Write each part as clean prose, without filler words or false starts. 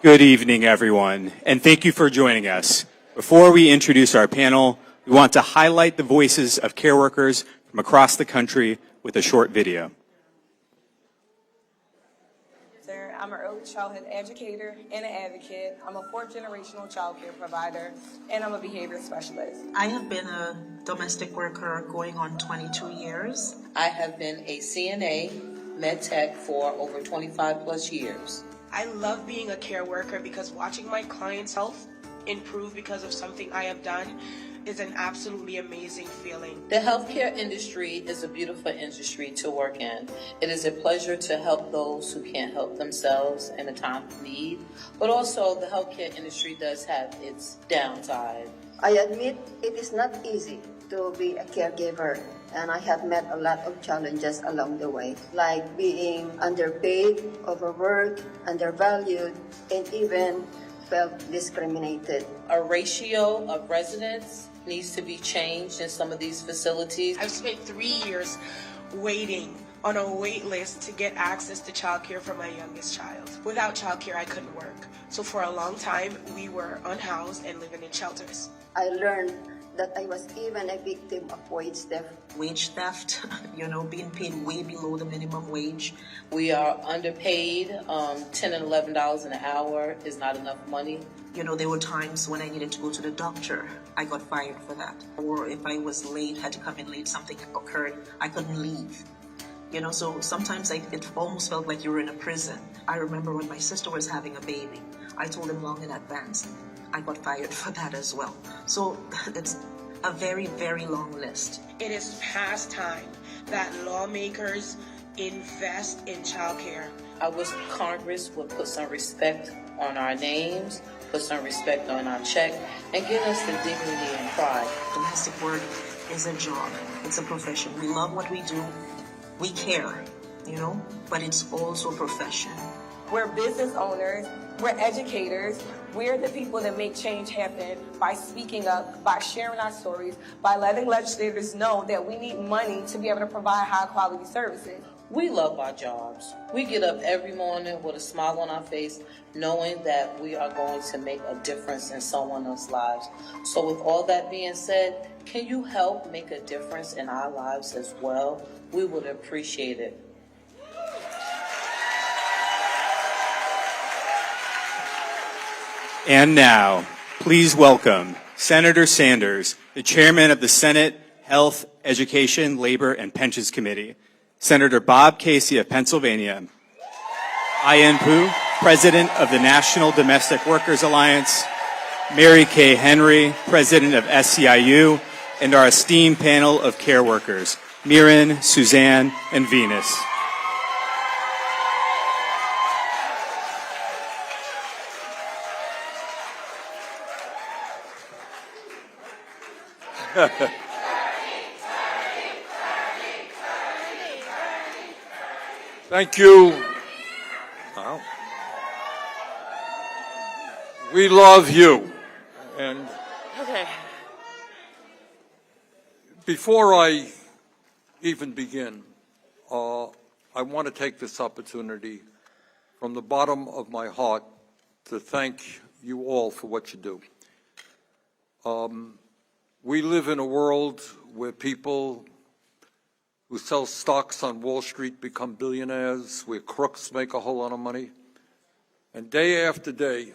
Good evening, everyone, and thank you for joining us. Before we introduce our panel, we want to highlight the voices of care workers from across the country with a short video. I'm an early childhood educator and an advocate. I'm a fourth-generational child care provider, and I'm a behavior specialist. I have been a domestic worker going on 22 years. I have been a CNA, med tech for over 25 plus years. I love being a care worker because watching my clients' health improve because of something I have done is an absolutely amazing feeling. The healthcare industry is a beautiful industry to work in. It is a pleasure to help those who can't help themselves in a time of need, but also the healthcare industry does have its downside. I admit it is not easy to be a caregiver, and I have met a lot of challenges along the way, like being underpaid, overworked, undervalued, and even felt discriminated. A ratio of residents needs to be changed in some of these facilities. I've spent 3 years waiting on a wait list to get access to childcare for my youngest child. Without childcare, I couldn't work. So for a long time, we were unhoused and living in shelters. I learned that I was even a victim of wage theft. Wage theft, being paid way below the minimum wage. We are underpaid. $10 and $11 an hour is not enough money. There were times when I needed to go to the doctor. I got fired for that. Or if I was late, had to come in late, something occurred, I couldn't leave. So sometimes it almost felt like you were in a prison. I remember when my sister was having a baby, I told them long in advance. I got fired for that as well. So it's a very, very long list. It is past time that lawmakers invest in childcare. I wish Congress would put some respect on our names, put some respect on our check, and give us the dignity and pride. Domestic work is a job. It's a profession. We love what we do. We care, but it's also a profession. We're business owners, we're educators, we're the people that make change happen by speaking up, by sharing our stories, by letting legislators know that we need money to be able to provide high-quality services. We love our jobs. We get up every morning with a smile on our face, knowing that we are going to make a difference in someone else's lives. So with all that being said, can you help make a difference in our lives as well? We would appreciate it. And now, please welcome Senator Sanders, the chairman of the Senate Health, Education, Labor, and Pensions Committee, Senator Bob Casey of Pennsylvania, Ayan Poo, president of the National Domestic Workers Alliance, Mary Kay Henry, president of SEIU, and our esteemed panel of care workers, Mirren, Suzanne, and Venus. Thank you. Well, we love you. And before I even begin, I want to take this opportunity from the bottom of my heart to thank you all for what you do. We live in a world where people who sell stocks on Wall Street become billionaires, where crooks make a whole lot of money. And day after day,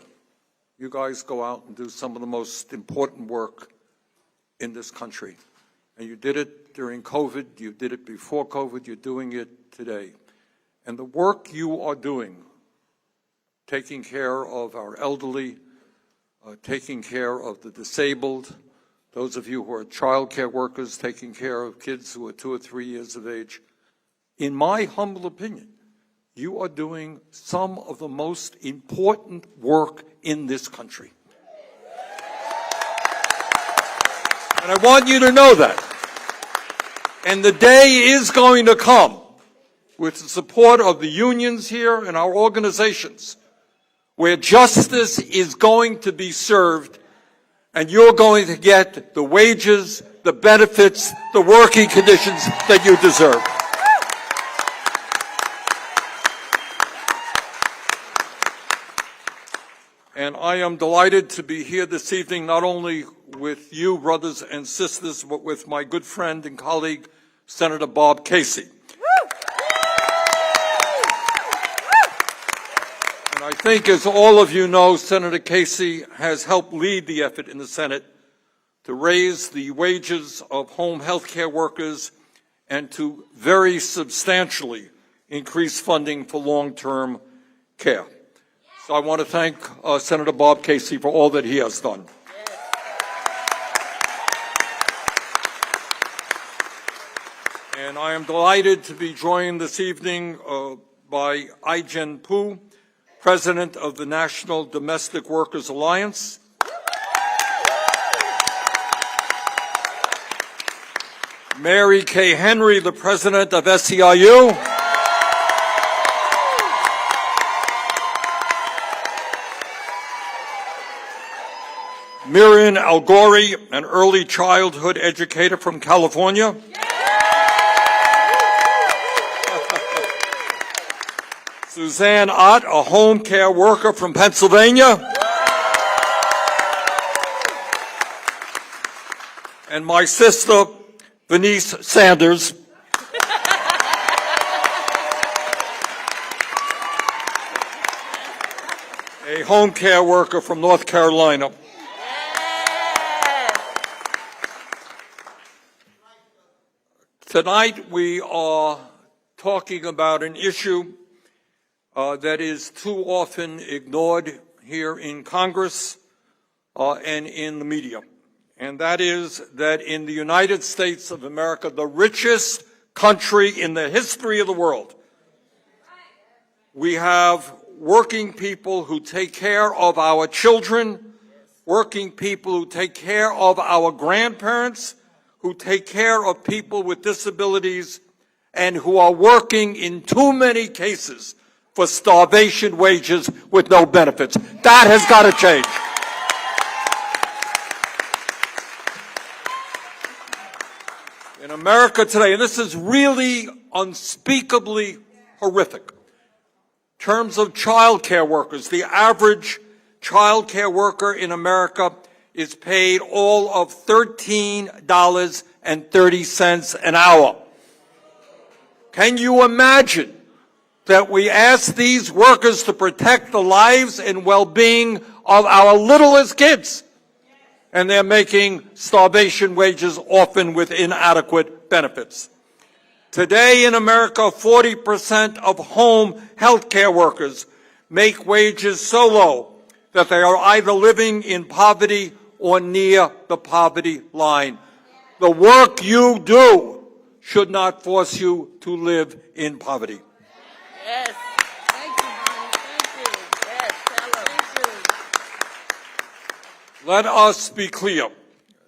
you guys go out and do some of the most important work in this country. And you did it during COVID, you did it before COVID, you're doing it today. And the work you are doing, taking care of our elderly, taking care of the disabled, those of you who are child care workers taking care of kids who are 2 or 3 years of age, in my humble opinion, you are doing some of the most important work in this country. And I want you to know that. And the day is going to come, with the support of the unions here and our organizations, where justice is going to be served and you're going to get the wages, the benefits, the working conditions that you deserve. And I am delighted to be here this evening, not only with you, brothers and sisters, but with my good friend and colleague, Senator Bob Casey. And I think, as all of you know, Senator Casey has helped lead the effort in the Senate to raise the wages of home health care workers and to very substantially increase funding for long-term care. So I want to thank Senator Bob Casey for all that he has done. And I am delighted to be joined this evening by Ai-jen Poo, President of the National Domestic Workers Alliance, Mary Kay Henry, the President of SEIU, Miriam Algori, an early childhood educator from California, Suzanne Ott, a home care worker from Pennsylvania, and my sister, Venice Sanders, a home care worker from North Carolina. Tonight we are talking about an issue that is too often ignored here in Congress and in the media. And that is that in the United States of America, the richest country in the history of the world, we have working people who take care of our children, working people who take care of our grandparents, who take care of people with disabilities, and who are working in too many cases for starvation wages with no benefits. That has got to change. In America today, and this is really unspeakably horrific, in terms of child care workers, the average child care worker in America is paid all of $13.30 an hour. Can you imagine that we ask these workers to protect the lives and well-being of our littlest kids, and they're making starvation wages, often with inadequate benefits? Today in America, 40% of home health care workers make wages so low that they are either living in poverty or near the poverty line. The work you do should not force you to live in poverty. Yes. Thank you, Bonnie. Thank you. Yes, tell them. Thank you. Let us be clear.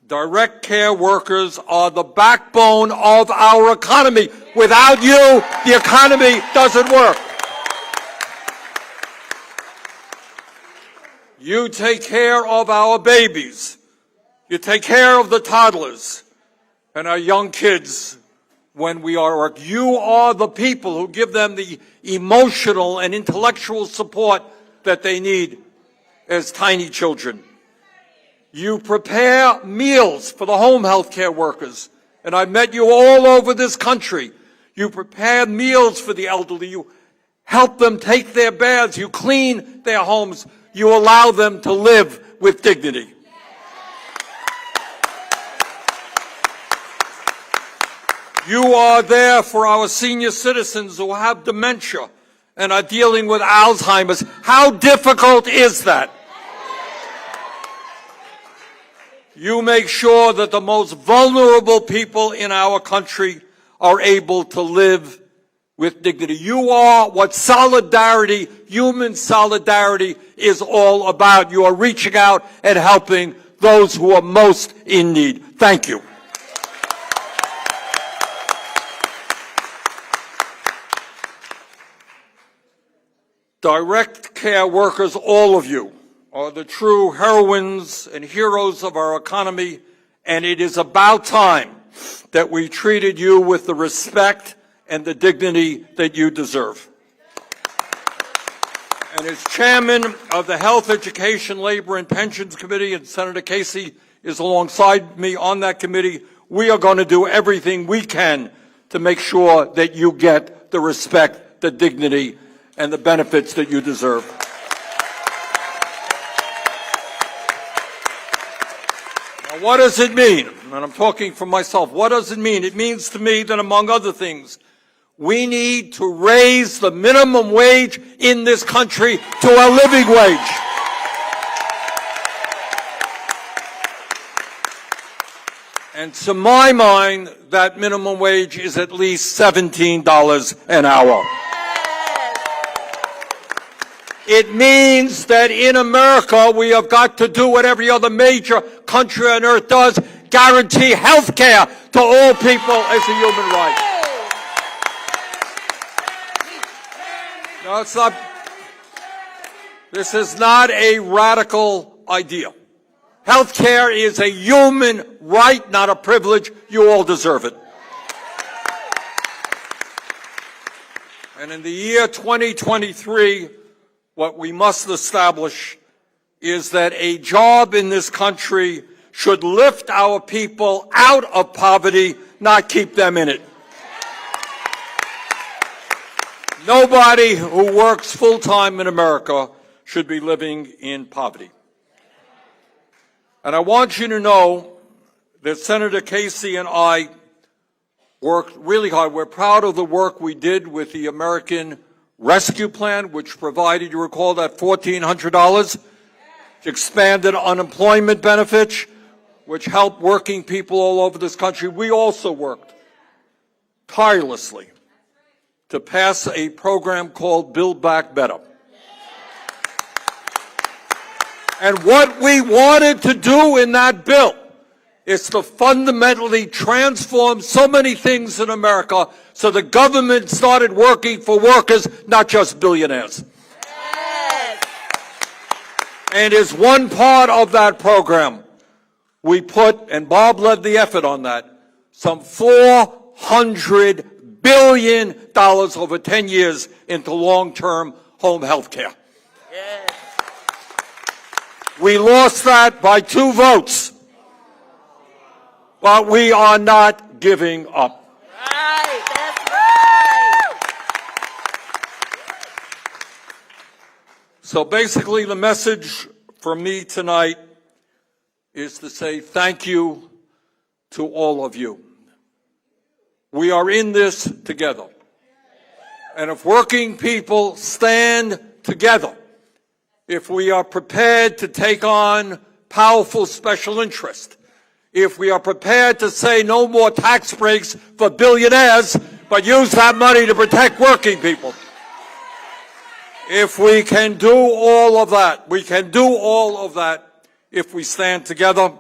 Direct care workers are the backbone of our economy. Without you, the economy doesn't work. You take care of our babies. You take care of the toddlers and our young kids when we are at work. You are the people who give them the emotional and intellectual support that they need as tiny children. You prepare meals for the home health care workers, and I met you all over this country. You prepare meals for the elderly. You help them take their baths. You clean their homes. You allow them to live with dignity. You are there for our senior citizens who have dementia and are dealing with Alzheimer's. How difficult is that? You make sure that the most vulnerable people in our country are able to live with dignity. You are what solidarity, human solidarity, is all about. You are reaching out and helping those who are most in need. Thank you. Direct care workers, all of you, are the true heroines and heroes of our economy, and it is about time that we treated you with the respect and the dignity that you deserve. And as chairman of the Health, Education, Labor, and Pensions Committee, and Senator Casey is alongside me on that committee, we are going to do everything we can to make sure that you get the respect, the dignity, and the benefits that you deserve. Now, what does it mean? And I'm talking for myself. What does it mean? It means to me that, among other things, we need to raise the minimum wage in this country to a living wage. And to my mind, that minimum wage is at least $17 an hour. It means that in America, we have got to do what every other major country on earth does, guarantee health care to all people as a human right. No, it's not. This is not a radical idea. Health care is a human right, not a privilege. You all deserve it. And in the year 2023, what we must establish is that a job in this country should lift our people out of poverty, not keep them in it. Nobody who works full-time in America should be living in poverty. And I want you to know that Senator Casey and I worked really hard. We're proud of the work we did with the American Rescue Plan, which provided, you recall, that $1,400, which expanded unemployment benefits, which helped working people all over this country. We also worked tirelessly to pass a program called Build Back Better. And what we wanted to do in that bill is to fundamentally transform so many things in America so the government started working for workers, not just billionaires. Yes. And as one part of that program, we put, and Bob led the effort on that, some $400 billion over 10 years into long-term home health care. Yes. We lost that by 2 votes, but we are not giving up. Right, that's right. So basically, the message from me tonight is to say thank you to all of you. We are in this together. And if working people stand together, if we are prepared to take on powerful special interest, if we are prepared to say no more tax breaks for billionaires, but use that money to protect working people, if we can do all of that, we can do all of that if we stand together.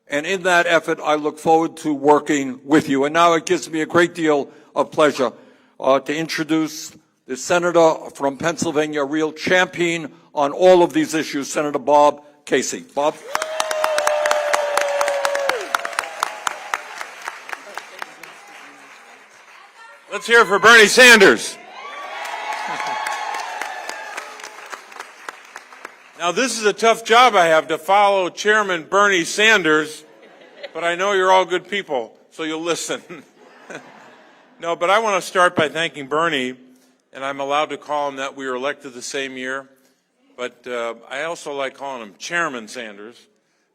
And in that effort, I look forward to working with you. And now it gives me a great deal of pleasure to introduce the senator from Pennsylvania, a real champion on all of these issues, Senator Bob Casey. Bob. Let's hear it for Bernie Sanders. Now, this is a tough job I have, to follow Chairman Bernie Sanders, but I know you're all good people, so you'll listen. No, but I want to start by thanking Bernie, and I'm allowed to call him that. We were elected the same year, but I also like calling him Chairman Sanders,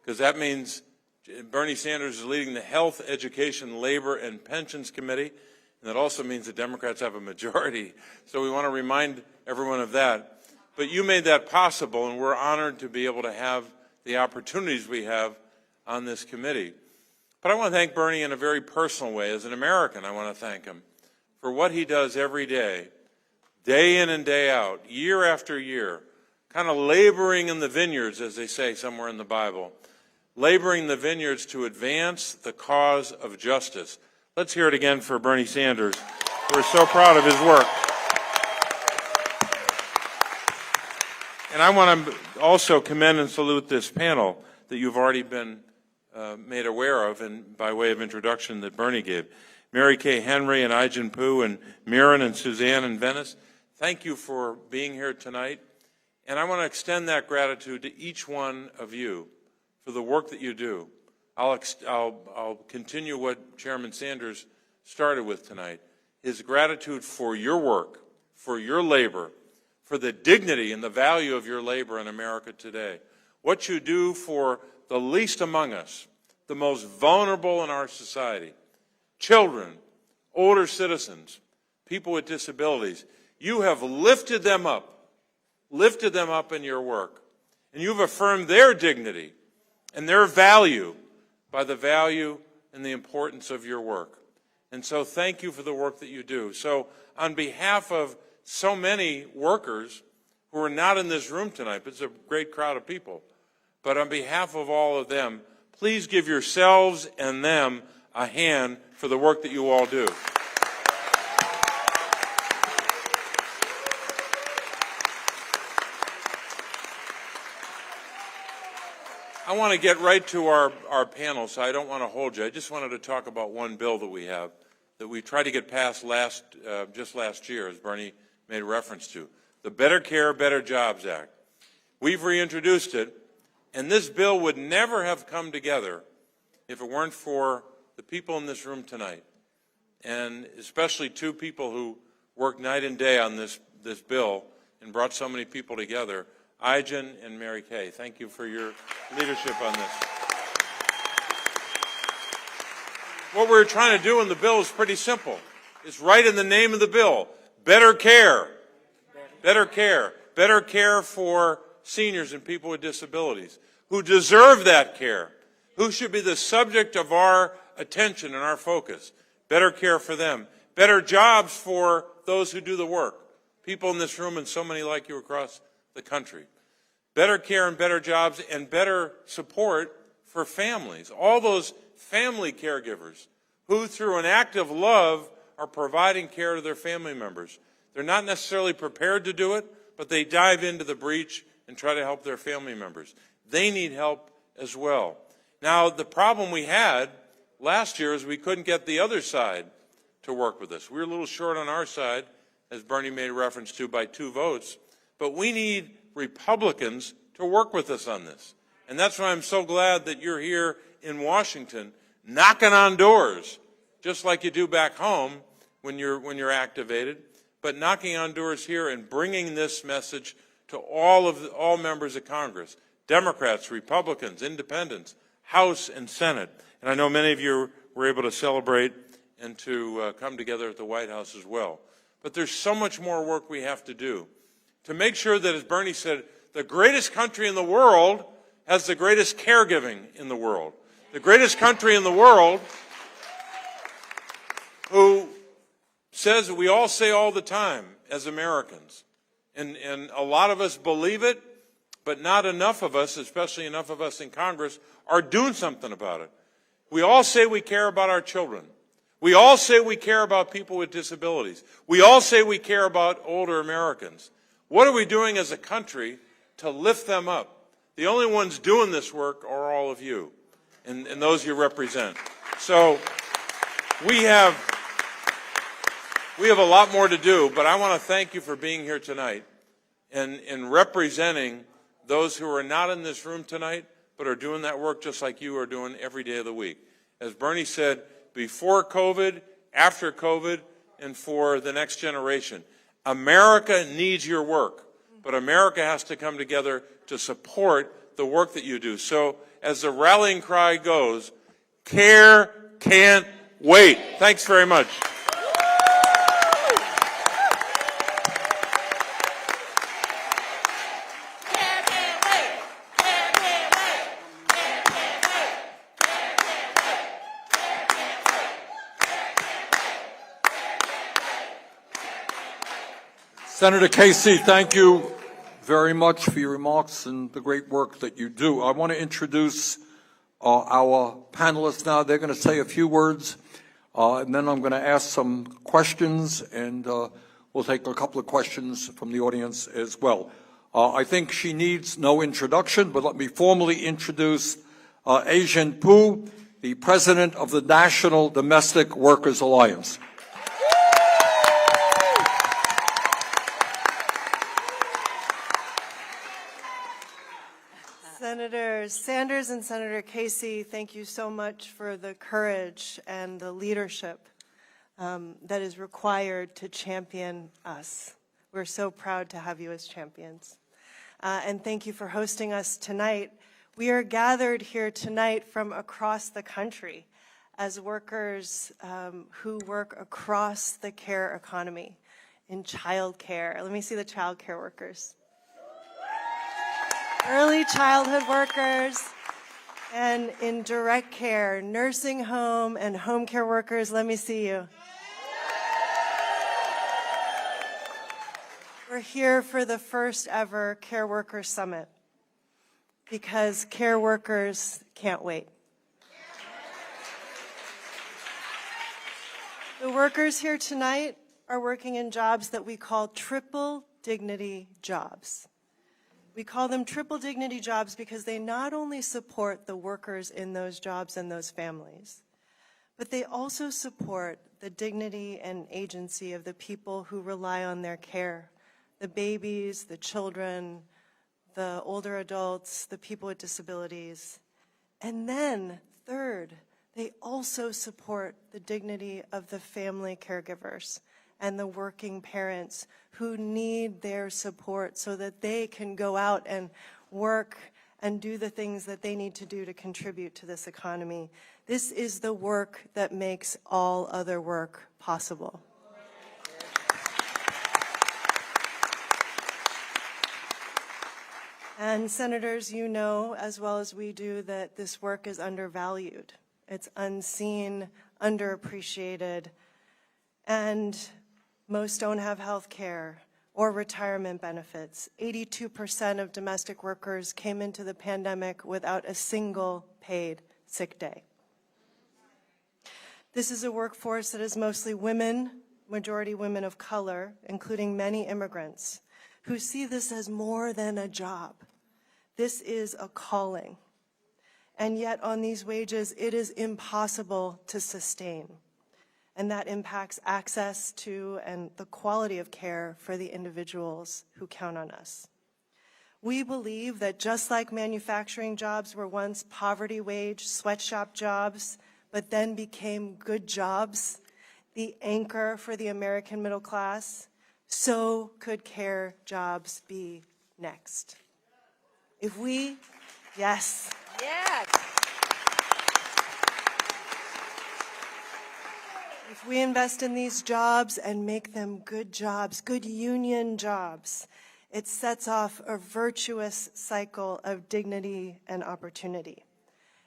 because that means Bernie Sanders is leading the Health, Education, Labor, and Pensions Committee, and that also means the Democrats have a majority. So we want to remind everyone of that. But you made that possible, and we're honored to be able to have the opportunities we have on this committee. But I want to thank Bernie in a very personal way. As an American, I want to thank him for what he does every day in and day out, year after year, kind of laboring in the vineyards, as they say somewhere in the Bible, laboring in the vineyards to advance the cause of justice. Let's hear it again for Bernie Sanders. We're so proud of his work. And I want to also commend and salute this panel that you've already been made aware of, and by way of introduction that Bernie gave. Mary Kay Henry and Ai-jen Poo and Mirren and Suzanne and Venice, thank you for being here tonight. And I want to extend that gratitude to each one of you for the work that you do. I'll continue what Chairman Sanders started with tonight, his gratitude for your work, for your labor, for the dignity and the value of your labor in America today. What you do for the least among us, the most vulnerable in our society, children, older citizens, people with disabilities. You have lifted them up in your work, and you've affirmed their dignity and their value by the value and the importance of your work. And so thank you for the work that you do. So on behalf of so many workers who are not in this room tonight, but it's a great crowd of people, but on behalf of all of them, please give yourselves and them a hand for the work that you all do. I want to get right to our panel, so I don't want to hold you. I just wanted to talk about one bill that we have that we tried to get passed just last year, as Bernie made reference to, the Better Care, Better Jobs Act. We've reintroduced it, and this bill would never have come together if it weren't for the people in this room tonight, and especially two people who worked night and day on this bill and brought so many people together, Ijan and Mary Kay. Thank you for your leadership on this. What we're trying to do in the bill is pretty simple. It's right in the name of the bill. Better care. Better care. Better care for seniors and people with disabilities who deserve that care, who should be the subject of our attention and our focus. Better care for them. Better jobs for those who do the work. People in this room and so many like you across the country. Better care and better jobs and better support for families. All those family caregivers who, through an act of love, are providing care to their family members. They're not necessarily prepared to do it, but they dive into the breach and try to help their family members. They need help as well. Now, the problem we had last year is we couldn't get the other side to work with us. We were a little short on our side, as Bernie made reference to, by 2 votes. But we need Republicans to work with us on this. And that's why I'm so glad that you're here in Washington knocking on doors, just like you do back home when you're activated, but knocking on doors here and bringing this message to all members of Congress, Democrats, Republicans, Independents, House and Senate. And I know many of you were able to celebrate and to come together at the White House as well. But there's so much more work we have to do to make sure that, as Bernie said, the greatest country in the world has the greatest caregiving in the world. The greatest country in the world who says, we all say all the time as Americans, and a lot of us believe it, but not enough of us, especially enough of us in Congress, are doing something about it. We all say we care about our children. We all say we care about people with disabilities. We all say we care about older Americans. What are we doing as a country to lift them up? The only ones doing this work are all of you and those you represent. So we have a lot more to do, but I want to thank you for being here tonight and representing those who are not in this room tonight, but are doing that work just like you are doing every day of the week. As Bernie said, before COVID, after COVID, and for the next generation. America needs your work, but America has to come together to support the work that you do. So as the rallying cry goes, care can't wait. Thanks very much. Senator Casey, thank you very much for your remarks and the great work that you do. I want to introduce our panelists now. They're going to say a few words, and then I'm going to ask some questions, and we'll take a couple of questions from the audience as well. I think she needs no introduction, but let me formally introduce Ajan Pu, the president of the National Domestic Workers Alliance. Senators Sanders and Senator Casey, thank you so much for the courage and the leadership that is required to champion us. We're so proud to have you as champions. And thank you for hosting us tonight. We are gathered here tonight from across the country as workers who work across the care economy in child care. Let me see the child care workers. Early childhood workers, and in direct care, nursing home and home care workers. Let me see you. We're here for the first ever Care Workers Summit because care workers can't wait. The workers here tonight are working in jobs that we call triple dignity jobs. We call them triple dignity jobs because they not only support the workers in those jobs and those families, but they also support the dignity and agency of the people who rely on their care, the babies, the children, the older adults, the people with disabilities. And then, third, they also support the dignity of the family caregivers and the working parents who need their support so that they can go out and work and do the things that they need to do to contribute to this economy. This is the work that makes all other work possible. And senators, you know as well as we do that this work is undervalued. It's unseen, underappreciated, and most don't have health care or retirement benefits. 82% of domestic workers came into the pandemic without a single paid sick day. This is a workforce that is mostly women, majority women of color, including many immigrants, who see this as more than a job. This is a calling. And yet on these wages, it is impossible to sustain. And that impacts access to and the quality of care for the individuals who count on us. We believe that just like manufacturing jobs were once poverty wage, sweatshop jobs, but then became good jobs, the anchor for the American middle class, so could care jobs be next. If we, yes. Yes. If we invest in these jobs and make them good jobs, good union jobs, it sets off a virtuous cycle of dignity and opportunity.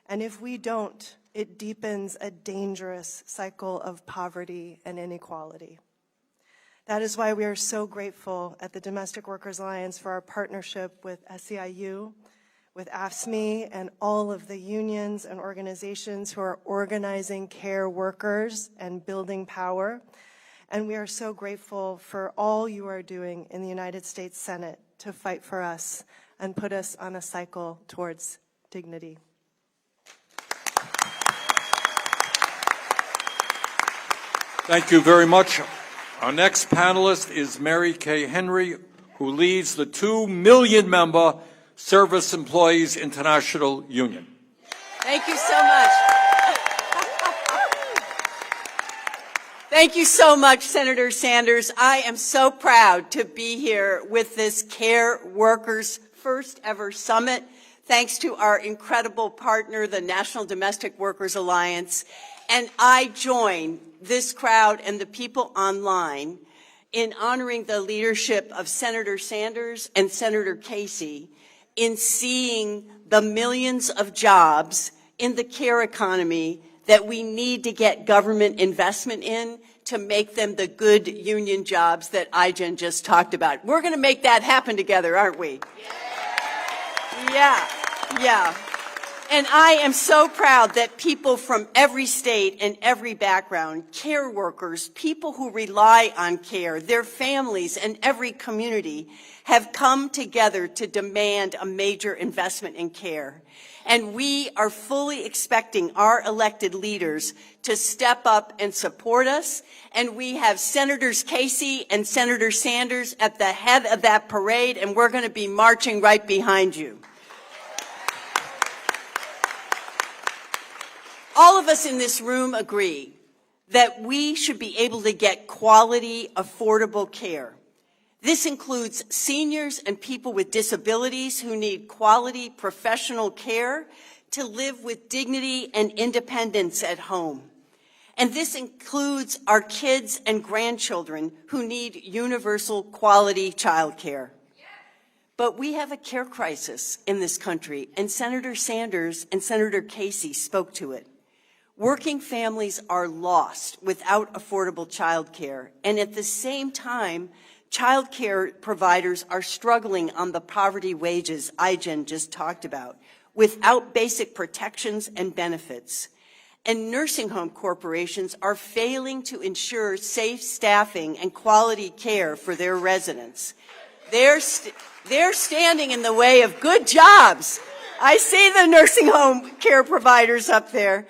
And if we don't, it deepens a dangerous cycle of poverty and inequality. That is why we are so grateful at the Domestic Workers Alliance for our partnership with SEIU, with AFSCME, and all of the unions and organizations who are organizing care workers and building power. And we are so grateful for all you are doing in the United States Senate to fight for us and put us on a cycle towards dignity. Thank you very much. Our next panelist is Mary Kay Henry, who leads the 2 million member Service Employees International Union. Thank you so much. Thank you so much, Senator Sanders. I am so proud to be here with this Care Workers' first ever summit, thanks to our incredible partner, the National Domestic Workers Alliance. And I join this crowd and the people online in honoring the leadership of Senator Sanders and Senator Casey in seeing the millions of jobs in the care economy that we need to get government investment in to make them the good union jobs that Ijen just talked about. We're going to make that happen together, aren't we? Yeah. And I am so proud that people from every state and every background, care workers, people who rely on care, their families, and every community have come together to demand a major investment in care. And we are fully expecting our elected leaders to step up and support us. And we have Senators Casey and Senator Sanders at the head of that parade, and we're going to be marching right behind you. All of us in this room agree that we should be able to get quality, affordable care. This includes seniors and people with disabilities who need quality professional care to live with dignity and independence at home. And this includes our kids and grandchildren who need universal quality childcare. But we have a care crisis in this country, and Senator Sanders and Senator Casey spoke to it. Working families are lost without affordable child care, and at the same time, child care providers are struggling on the poverty wages Ijen just talked about, without basic protections and benefits. And nursing home corporations are failing to ensure safe staffing and quality care for their residents. They're standing in the way of good jobs. I see the nursing home care providers up there.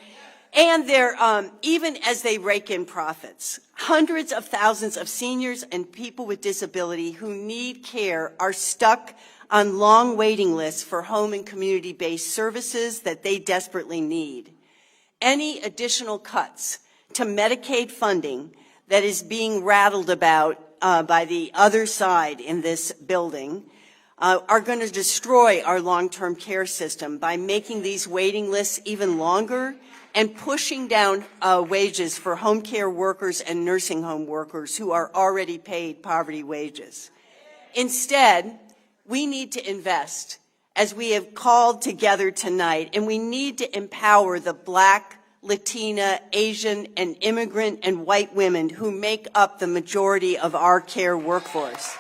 And they're, even as they rake in profits, hundreds of thousands of seniors and people with disability who need care are stuck on long waiting lists for home and community-based services that they desperately need. Any additional cuts to Medicaid funding that is being rattled about by the other side in this building are going to destroy our long-term care system by making these waiting lists even longer and pushing down wages for home care workers and nursing home workers who are already paid poverty wages. Instead, we need to invest, as we have called together tonight, and we need to empower the Black, Latina, Asian, and immigrant and white women who make up the majority of our care workforce.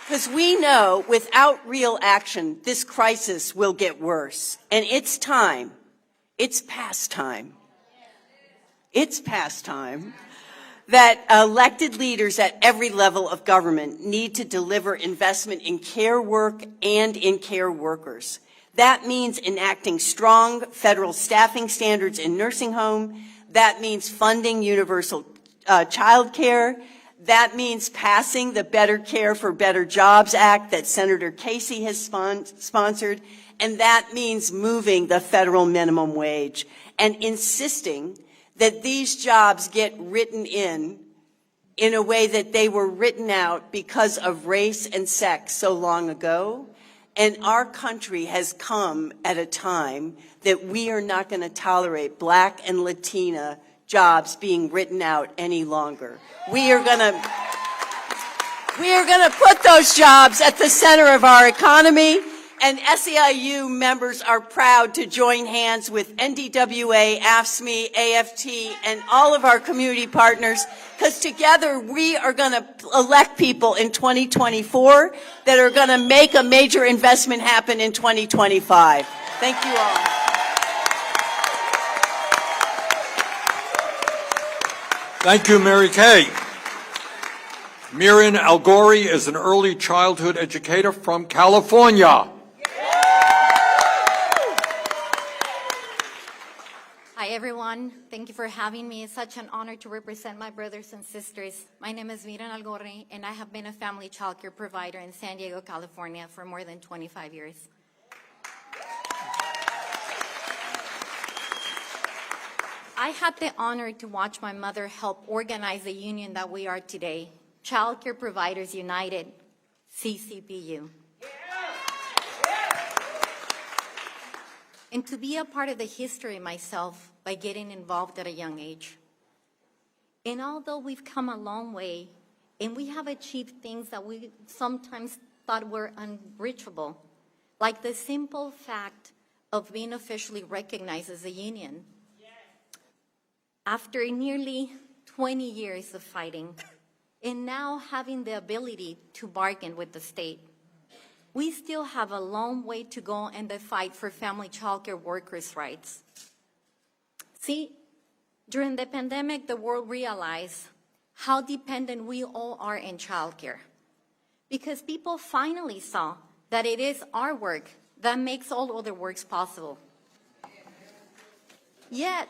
Because we know without real action, this crisis will get worse. And it's time, it's past time that elected leaders at every level of government need to deliver investment in care work and in care workers. That means enacting strong federal staffing standards in nursing home. That means funding universal child care. That means passing the Better Care for Better Jobs Act that Senator Casey has sponsored. And that means moving the federal minimum wage and insisting that these jobs get written in a way that they were written out because of race and sex so long ago. And our country has come at a time that we are not going to tolerate Black and Latina jobs being written out any longer. We are going to put those jobs at the center of our economy, and SEIU members are proud to join hands with NDWA, AFSCME, AFT, and all of our community partners, because together we are going to elect people in 2024 that are going to make a major investment happen in 2025. Thank you all. Thank you, Mary Kay. Miriam Algori is an early childhood educator from California. Hi, everyone. Thank you for having me. It's such an honor to represent my brothers and sisters. My name is Miriam Algori, and I have been a family child care provider in San Diego, California for more than 25 years. I had the honor to watch my mother help organize the union that we are today, Child Care Providers United, CCPU. And to be a part of the history myself by getting involved at a young age. And although we've come a long way, and we have achieved things that we sometimes thought were unreachable, like the simple fact of being officially recognized as a union. After nearly 20 years of fighting, and now having the ability to bargain with the state, we still have a long way to go in the fight for family childcare workers' rights. See, during the pandemic, the world realized how dependent we all are in childcare, because people finally saw that it is our work that makes all other works possible. Yet,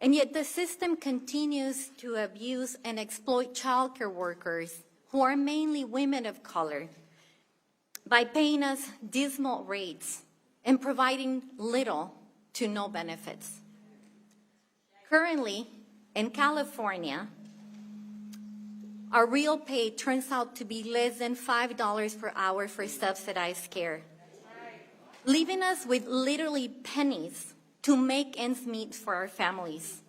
And yet the system continues to abuse and exploit childcare workers, who are mainly women of color, by paying us dismal rates and providing little to no benefits. Currently, in California, our real pay turns out to be less than $5 per hour for subsidized care, leaving us with literally pennies to make ends meet for our families.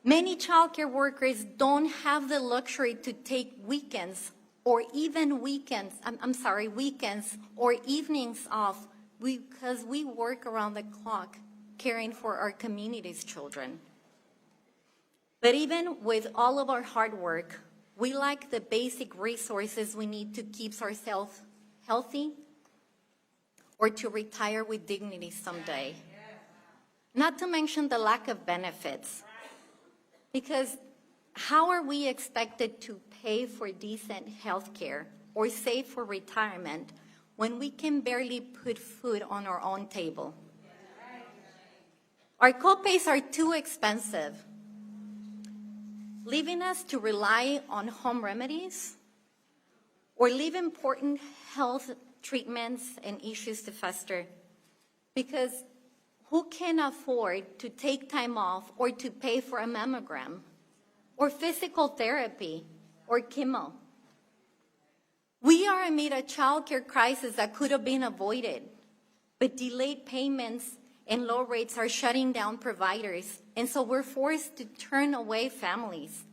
Many childcare workers don't have the luxury to take weekends or even weekends or evenings off because we work around the clock caring for our community's children. But even with all of our hard work, we lack the basic resources we need to keep ourselves healthy or to retire with dignity someday. Not to mention the lack of benefits. Because how are we expected to pay for decent health care or save for retirement when we can barely put food on our own table? Our co-pays are too expensive, leaving us to rely on home remedies or leave important health treatments and issues to fester. Because who can afford to take time off or to pay for a mammogram or physical therapy or chemo? We are amid a childcare crisis that could have been avoided, but delayed payments and low rates are shutting down providers, and so we're forced to turn away families.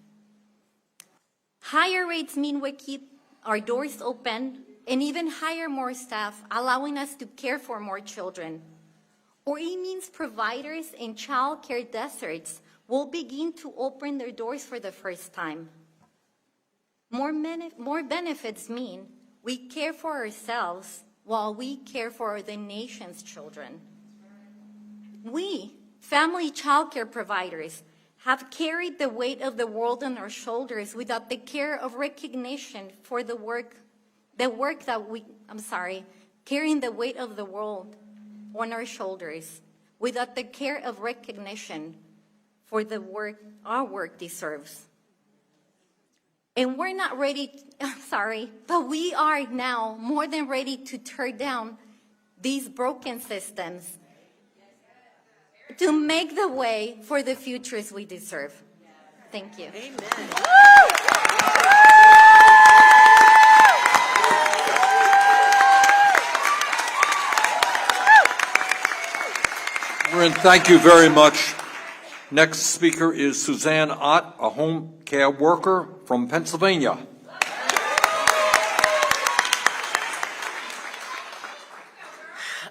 Higher rates mean we keep our doors open and even hire more staff, allowing us to care for more children. Or it means providers in childcare deserts will begin to open their doors for the first time. More benefits mean we care for ourselves while we care for the nation's children. We, family childcare providers, have carried the weight of the world on our shoulders without the care of recognition for carrying the weight of the world on our shoulders without the care of recognition for the work our work deserves. And we're not ready, but we are now more than ready to tear down these broken systems to make the way for the futures we deserve. Thank you. Amen. Marin, thank you very much. Next speaker is Suzanne Ott, a home care worker from Pennsylvania.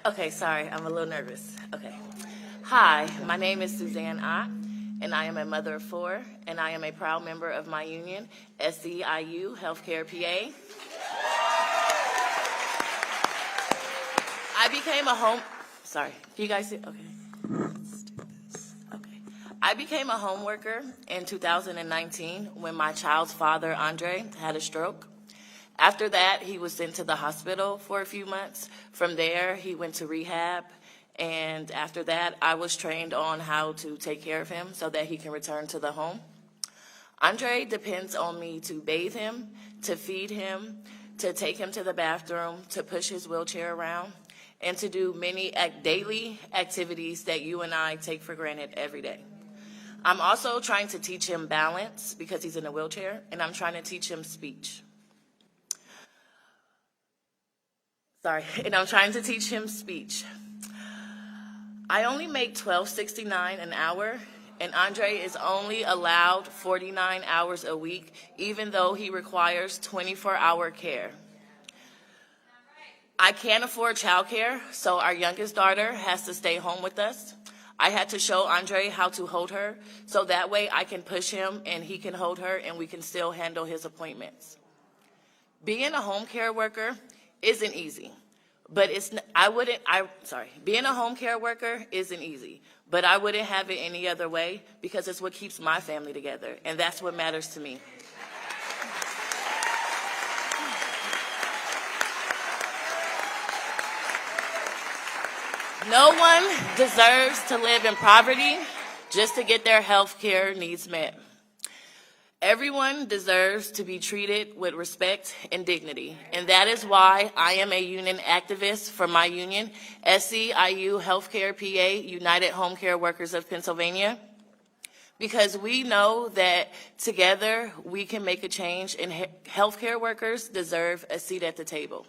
Okay, sorry, I'm a little nervous. Okay. Hi, my name is Suzanne Ott, and I am a mother of 4, and I am a proud member of my union, SEIU Healthcare PA. I became a home, sorry, do you guys see? Okay. I became a home worker in 2019 when my child's father, Andre, had a stroke. After that, he was sent to the hospital for a few months. From there, he went to rehab. And after that, I was trained on how to take care of him so that he can return to the home. Andre depends on me to bathe him, to feed him, to take him to the bathroom, to push his wheelchair around, and to do many daily activities that you and I take for granted every day. I'm also trying to teach him balance because he's in a wheelchair, and I'm trying to teach him speech. I only make $12.69 an hour, and Andre is only allowed 49 hours a week, even though he requires 24-hour care. I can't afford childcare, so our youngest daughter has to stay home with us. I had to show Andre how to hold her, so that way I can push him and he can hold her and we can still handle his appointments. Being a home care worker isn't easy, but being a home care worker isn't easy, but I wouldn't have it any other way because it's what keeps my family together, and that's what matters to me. No one deserves to live in poverty just to get their health care needs met. Everyone deserves to be treated with respect and dignity, and that is why I am a union activist for my union, SEIU Healthcare PA, United Home Care Workers of Pennsylvania, because we know that together we can make a change, and healthcare workers deserve a seat at the table.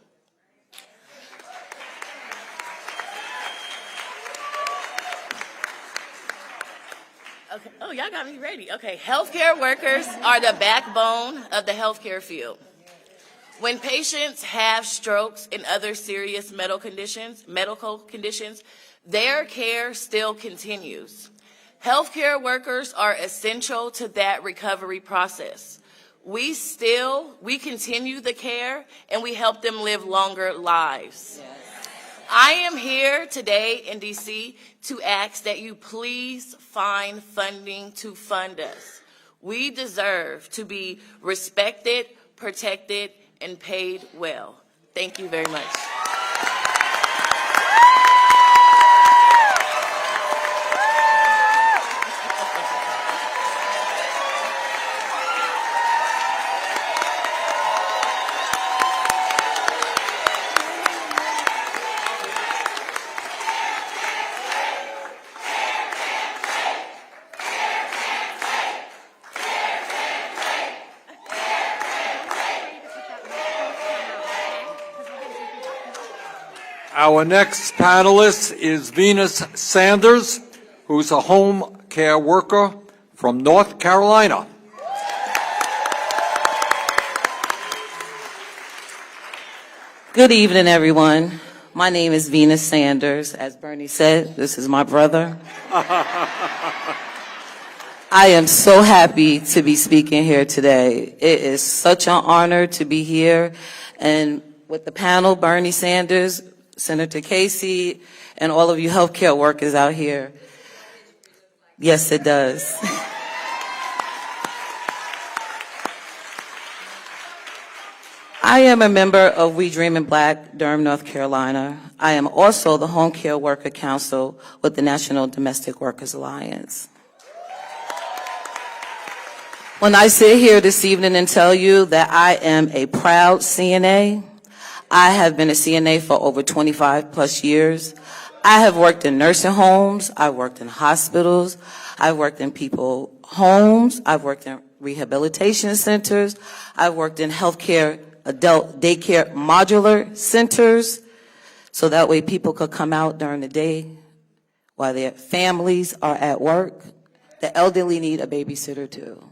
Okay. Oh, y'all got me ready. Okay, healthcare workers are the backbone of the healthcare field. When patients have strokes and other serious medical conditions, their care still continues. Healthcare workers are essential to that recovery process. We continue the care, and we help them live longer lives. Yes. I am here today in DC to ask that you please find funding to fund us. We deserve to be respected, protected, and paid well. Thank you very much. Our next panelist is Venus Sanders, who's a home care worker from North Carolina. Good evening, everyone. My name is Venus Sanders. As Bernie said, this is my brother. I am so happy to be speaking here today. It is such an honor to be here. And with the panel, Bernie Sanders, Senator Casey, and all of you healthcare workers out here. Yes, it does. I am a member of We Dreamin' Black, Durham, North Carolina. I am also the Home Care Worker Council with the National Domestic Workers Alliance. When I sit here this evening and tell you that I am a proud CNA, I have been a CNA for over 25 plus years. I have worked in nursing homes, I've worked in hospitals, I've worked in people homes, I've worked in rehabilitation centers, I've worked in healthcare adult daycare modular centers, so that way people could come out during the day while their families are at work. The elderly need a babysitter too.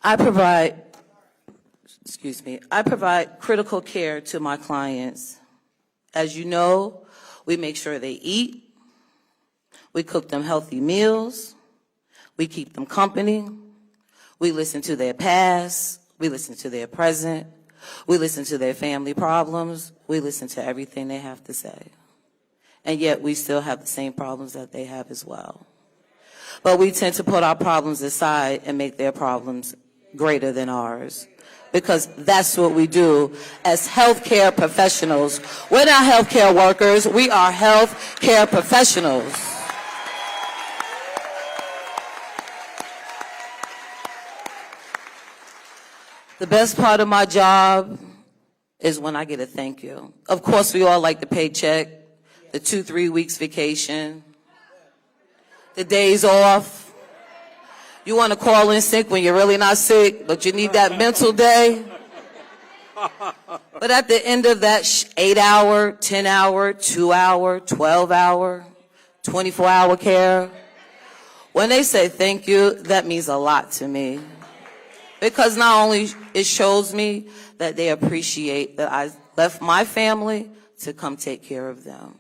I provide critical care to my clients. As you know, we make sure they eat, we cook them healthy meals, we keep them company, we listen to their past, we listen to their present, we listen to their family problems, we listen to everything they have to say. And yet we still have the same problems that they have as well. But we tend to put our problems aside and make their problems greater than ours, because that's what we do as healthcare professionals. We're not healthcare workers, we are healthcare professionals. The best part of my job is when I get a thank you. Of course, we all like the paycheck, the 2-3 weeks vacation, the days off. You want to call in sick when you're really not sick, but you need that mental day. But at the end of that 8-hour, 10-hour, 2-hour, 12-hour, 24-hour care, when they say thank you, that means a lot to me. Because not only it shows me that they appreciate that I left my family to come take care of them.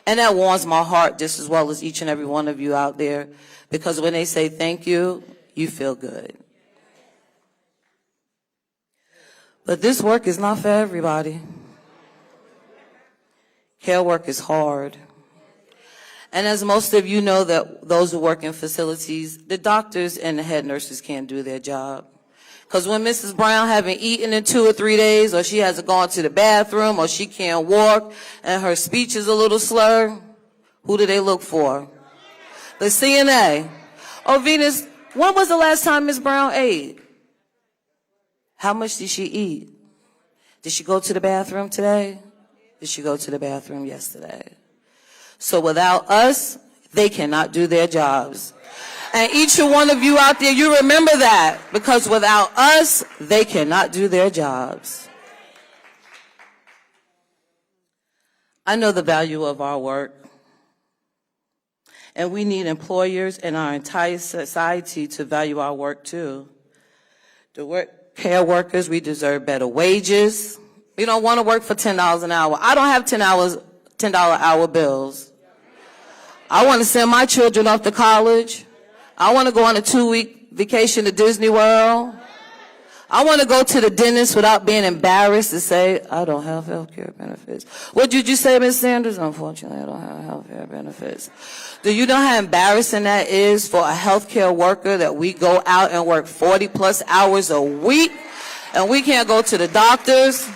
And that warms my heart just as well as each and every one of you out there, because when they say thank you, you feel good. But this work is not for everybody. Care work is hard. And as most of you know, that those who work in facilities, the doctors and the head nurses can't do their job. Because when Mrs. Brown haven't eaten in 2 or 3 days, or she hasn't gone to the bathroom, or she can't walk, and her speech is a little slurred, Who do they look for? The CNA. Oh, Venus, when was the last time Ms. Brown ate? How much did she eat? Did she go to the bathroom today? Did she go to the bathroom yesterday? So without us, they cannot do their jobs. And each one of you out there, you remember that, because without us, they cannot do their jobs. I know the value of our work, and we need employers and our entire society to value our work too. The care workers, we deserve better wages. We don't want to work for $10 an hour. I don't have $10 an hour bills. I want to send my children off to college. I want to go on a 2-week vacation to Disney World. I want to go to the dentist without being embarrassed to say, I don't have health care benefits. What did you say, Ms. Sanders? Unfortunately, I don't have health care benefits. Do you know how embarrassing that is for a health care worker that we go out and work 40-plus hours a week and we can't go to the doctors?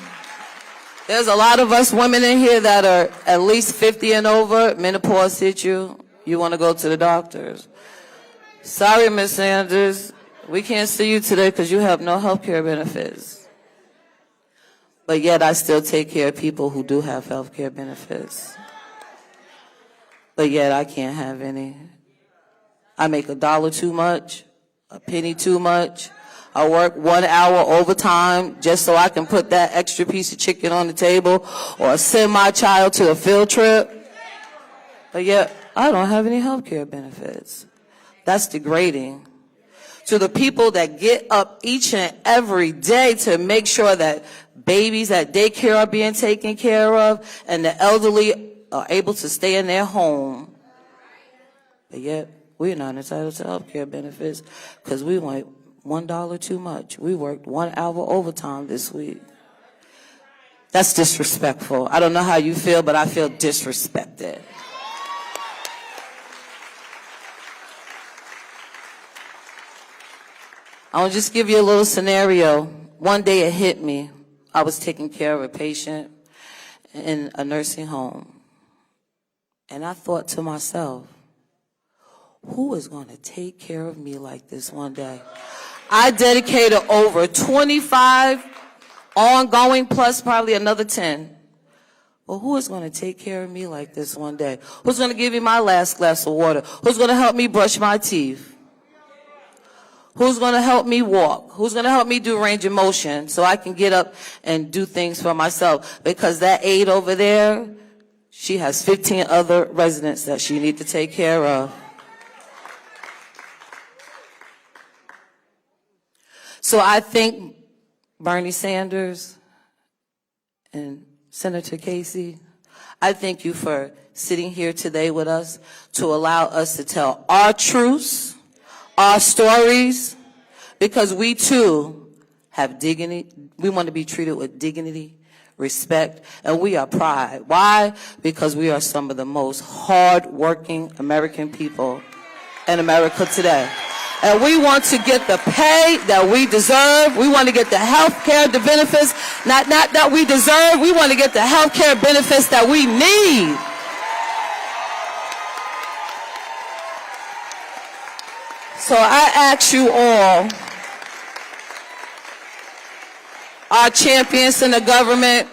There's a lot of us women in here that are at least 50 and over. Menopause hit you. You want to go to the doctors. Sorry, Ms. Sanders. We can't see you today because you have no health care benefits. But yet I still take care of people who do have health care benefits. But yet I can't have any. I make $1 too much, a penny too much. I work 1 hour overtime just so I can put that extra piece of chicken on the table or send my child to a field trip. But yet I don't have any health care benefits. That's degrading. To the people that get up each and every day to make sure that babies at daycare are being taken care of and the elderly are able to stay in their home. But yet, we're not entitled to health care benefits because we want $1 too much. We worked 1 hour overtime this week. That's disrespectful. I don't know how you feel, but I feel disrespected. I'll just give you a little scenario. One day it hit me. I was taking care of a patient in a nursing home. And I thought to myself, who is going to take care of me like this one day? I dedicated over 25 ongoing plus probably another 10. Well, who is going to take care of me like this one day? Who's going to give me my last glass of water? Who's going to help me brush my teeth? Who's going to help me walk? Who's going to help me do range of motion so I can get up and do things for myself? Because that aide over there, she has 15 other residents that she needs to take care of. So I thank Bernie Sanders and Senator Casey. I thank you for sitting here today with us to allow us to tell our truths, our stories, because we too have dignity. We want to be treated with dignity, respect, and we are pride. Why? Because we are some of the most hard-working American people in America today. And we want to get the pay that we deserve. We want to get the health care, the benefits, not that we deserve. We want to get the health care benefits that we need. So I ask you all, our champions in the government,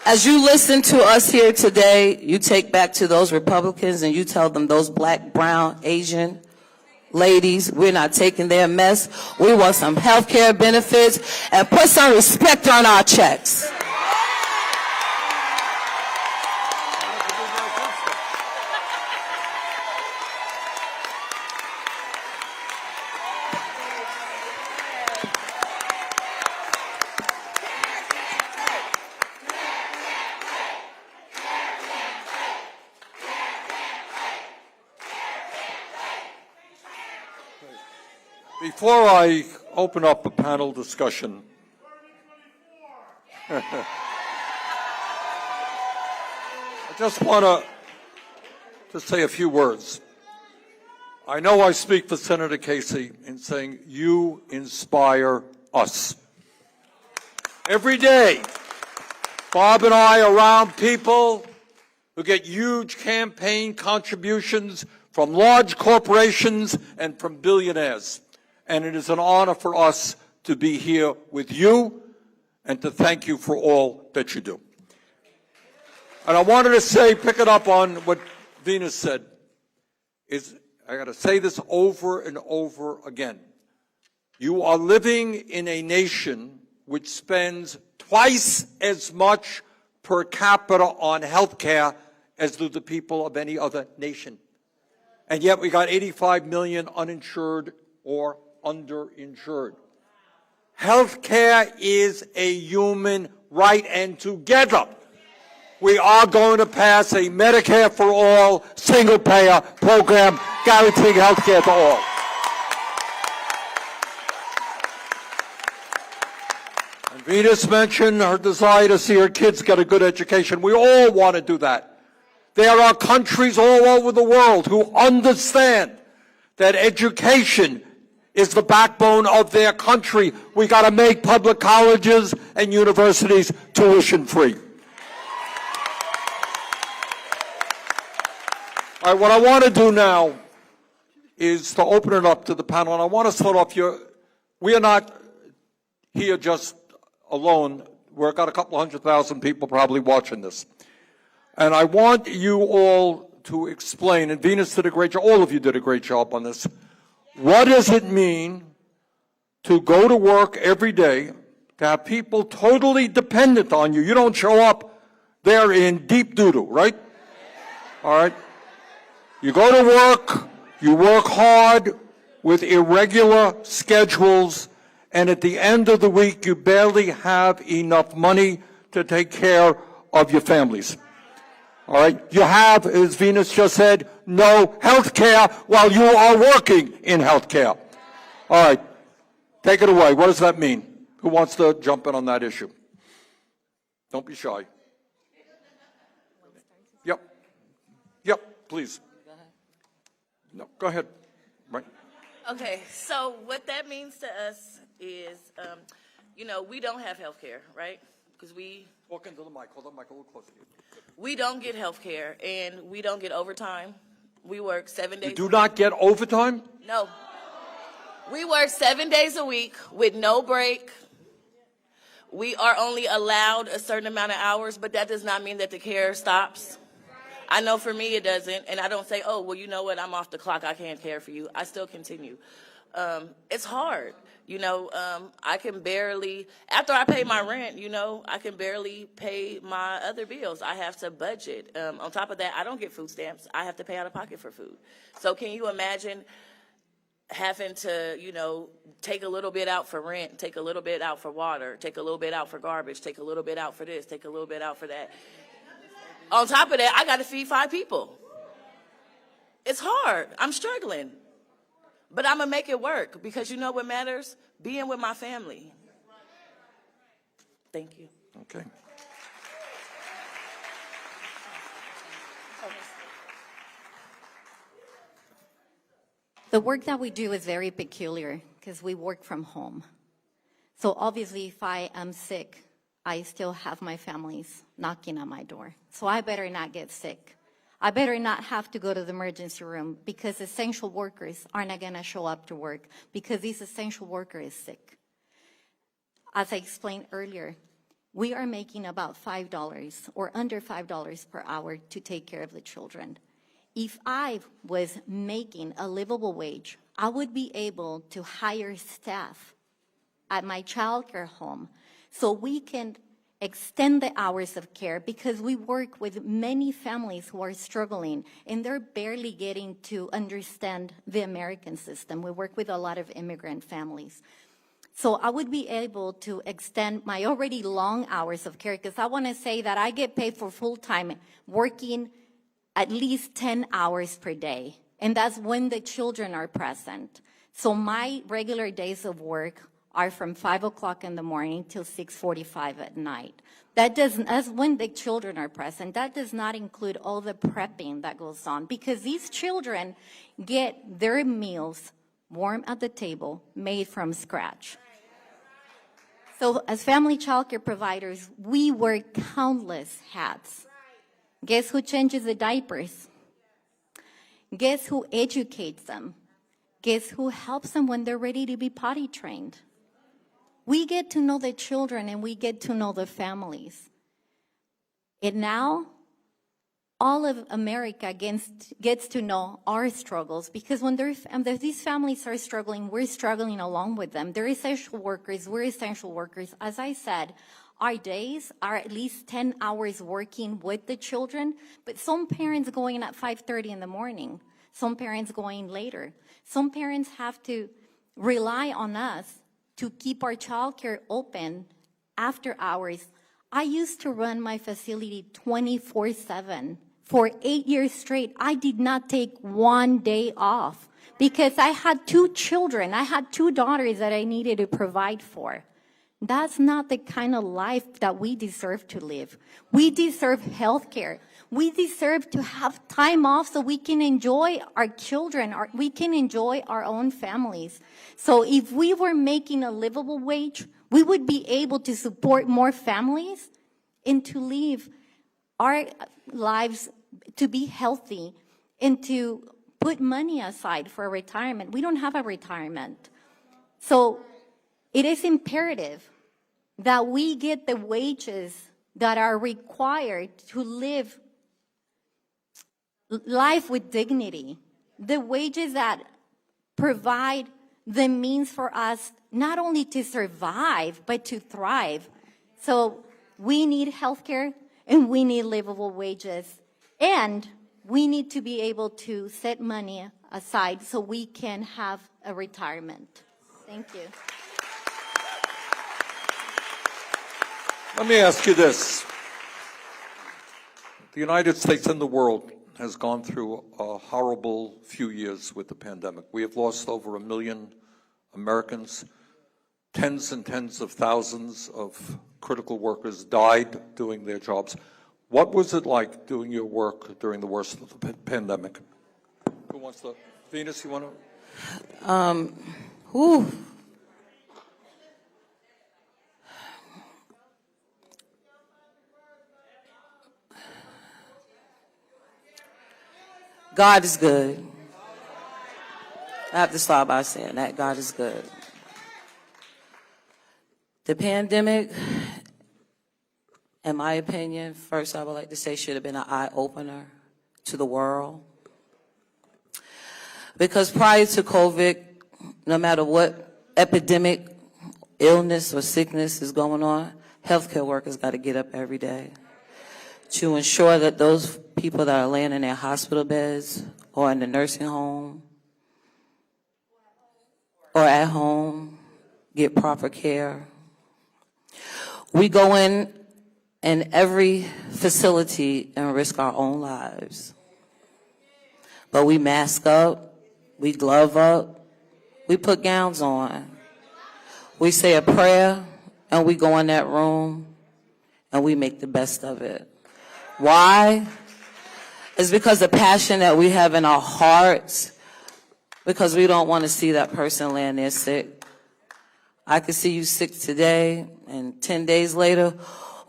as you listen to us here today, you take back to those Republicans and you tell them, those black, brown, Asian ladies, we're not taking their mess. We want some health care benefits and put some respect on our checks. Before I open up a panel discussion, I just want to say a few words. I know I speak for Senator Casey in saying you inspire us. Every day, Bob and I are around people who get huge campaign contributions from large corporations and from billionaires. And it is an honor for us to be here with you and to thank you for all that you do. And I wanted to say, picking up on what Venus said, is I got to say this over and over again. You are living in a nation which spends twice as much per capita on health care as do the people of any other nation. And yet we got 85 million uninsured or underinsured. Health care is a human right, and together we are going to pass a Medicare for all, single-payer program guaranteeing health care to all. And Venus mentioned her desire to see her kids get a good education. We all want to do that. There are countries all over the world who understand that education is the backbone of their country. We got to make public colleges and universities tuition-free. All right, what I want to do now is to open it up to the panel, and I want to start off here. We are not here just alone. We've got a couple 100,000 people probably watching this. And I want you all to explain, and Venus did a great job, all of you did a great job on this. What does it mean to go to work every day, to have people totally dependent on you? You don't show up, they're in deep doo-doo, right? All right? You go to work, you work hard with irregular schedules, and at the end of the week, you barely have enough money to take care of your families. All right? You have, as Venus just said, no health care while you are working in health care. All right. Take it away. What does that mean? Who wants to jump in on that issue? Don't be shy. Yep. Yep, please. No, go ahead. Right. Okay, so what that means to us is, we don't have health care, right? Because we walk into the mic. Hold the mic a little closer to you. We don't get health care, and we don't get overtime. We work 7 days. You do not get overtime? No. We work 7 days a week with no break. We are only allowed a certain amount of hours, but that does not mean that the care stops. I know for me it doesn't, and I don't say, oh, well, you know what, I'm off the clock, I can't care for you. I still continue. It's hard. I can barely, after I pay my rent, I can barely pay my other bills. I have to budget. On top of that, I don't get food stamps. I have to pay out of pocket for food. So can you imagine having to, take a little bit out for rent, take a little bit out for water, take a little bit out for garbage, take a little bit out for this, take a little bit out for that. On top of that, I got to feed 5 people. It's hard. I'm struggling. But I'm going to make it work because you know what matters? Being with my family. Thank you. Okay. The work that we do is very peculiar because we work from home. So obviously, if I am sick, I still have my families knocking on my door. So I better not get sick. I better not have to go to the emergency room because essential workers are not going to show up to work because this essential worker is sick. As I explained earlier, we are making about $5 or under $5 per hour to take care of the children. If I was making a livable wage, I would be able to hire staff at my childcare home so we can extend the hours of care because we work with many families who are struggling and they're barely getting to understand the American system. We work with a lot of immigrant families. So I would be able to extend my already long hours of care because I want to say that I get paid for full-time working at least 10 hours per day. And that's when the children are present. So my regular days of work are from 5 o'clock in the morning till 6:45 at night. That's when the children are present. That does not include all the prepping that goes on because these children get their meals warm at the table, made from scratch. So as family childcare providers, we wear countless hats. Guess who changes the diapers? Guess who educates them? Guess who helps them when they're ready to be potty trained? We get to know the children and we get to know the families. And now, all of America gets to know our struggles, because when these families are struggling, we're struggling along with them. They're essential workers, we're essential workers. As I said, our days are at least 10 hours working with the children, but some parents going at 5:30 in the morning, some parents going later. Some parents have to rely on us to keep our childcare open after hours. I used to run my facility 24/7. For 8 years straight, I did not take one day off because I had 2 children. I had 2 daughters that I needed to provide for. That's not the kind of life that we deserve to live. We deserve health care. We deserve to have time off so we can enjoy our children, we can enjoy our own families. So if we were making a livable wage, we would be able to support more families and to live our lives to be healthy and to put money aside for a retirement. We don't have a retirement. So it is imperative that we get the wages that are required to live life with dignity, the wages that provide the means for us not only to survive, but to thrive. So we need healthcare and we need livable wages. And we need to be able to set money aside so we can have a retirement. Thank you. Let me ask you this. The United States and the world has gone through a horrible few years with the pandemic. We have lost over 1 million Americans. Tens and tens of thousands of critical workers died doing their jobs. What was it like doing your work during the worst of the pandemic? Who wants to? Venus, you want to? God is good. I have to start by saying that God is good. The pandemic, in my opinion, first I would like to say should have been an eye-opener to the world. Because prior to COVID, no matter what epidemic, illness, or sickness is going on, healthcare workers got to get up every day to ensure that those people that are laying in their hospital beds or in the nursing home or at home get proper care. We go in every facility and risk our own lives. But we mask up, we glove up, we put gowns on. We say a prayer and we go in that room and we make the best of it. Why? It's because the passion that we have in our hearts, because we don't want to see that person laying there sick. I could see you sick today, and 10 days later,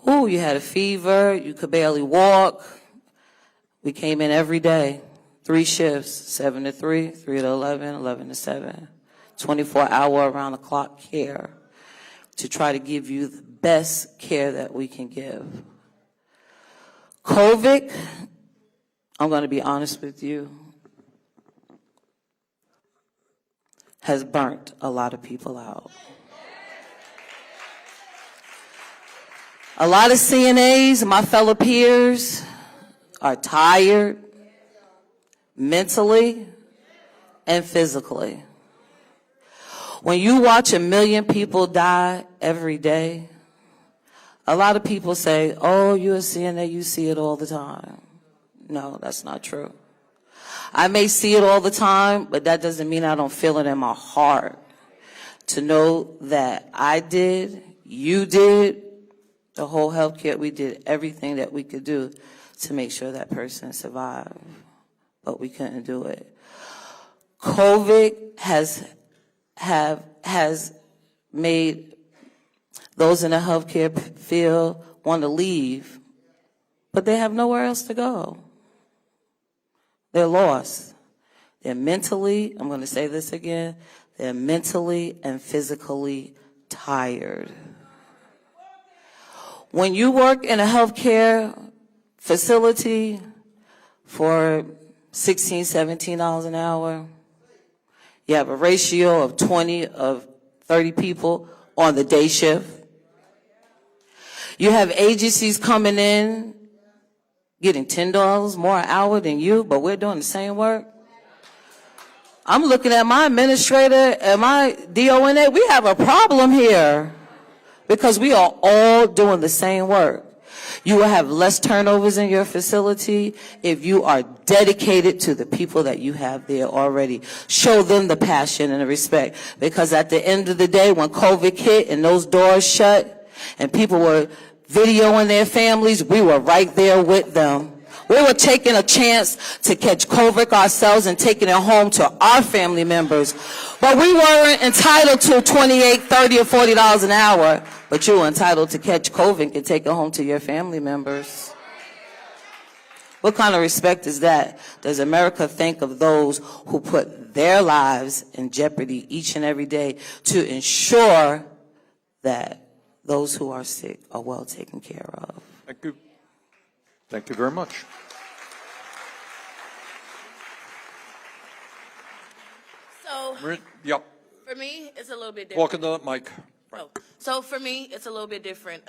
ooh, you had a fever, you could barely walk. We came in every day, 3 shifts, 7 to 3, 3 to 11, 11 to 7, 24-hour around-the-clock care to try to give you the best care that we can give. COVID, I'm going to be honest with you, has burnt a lot of people out. A lot of CNAs, my fellow peers, are tired mentally and physically. When you watch 1 million people die every day, a lot of people say, oh, you're a CNA, you see it all the time. No, that's not true. I may see it all the time, but that doesn't mean I don't feel it in my heart to know that I did, you did, the whole healthcare, we did everything that we could do to make sure that person survived, but we couldn't do it. COVID has made those in the healthcare field want to leave but they have nowhere else to go. They're lost. They're mentally, I'm going to say this again, they're mentally and physically tired. When you work in a healthcare facility for $16, $17 an hour, you have a ratio of 20 of 30 people on the day shift. You have agencies coming in getting $10 more an hour than you, but we're doing the same work. I'm looking at my administrator and my DONA. We have a problem here because we are all doing the same work. You will have less turnovers in your facility if you are dedicated to the people that you have there already. Show them the passion and the respect, because at the end of the day, when COVID hit and those doors shut and people were videoing their families, we were right there with them. We were taking a chance to catch COVID ourselves and taking it home to our family members. But we weren't entitled to $28, $30, or $40 an hour. But you were entitled to catch COVID and take it home to your family members. What kind of respect is that? Does America think of those who put their lives in jeopardy each and every day to ensure that those who are sick are well taken care of? Thank you. Thank you very much. So, Yep. for me, it's a little bit different. Walk into that mic. Right. Oh, so for me, it's a little bit different.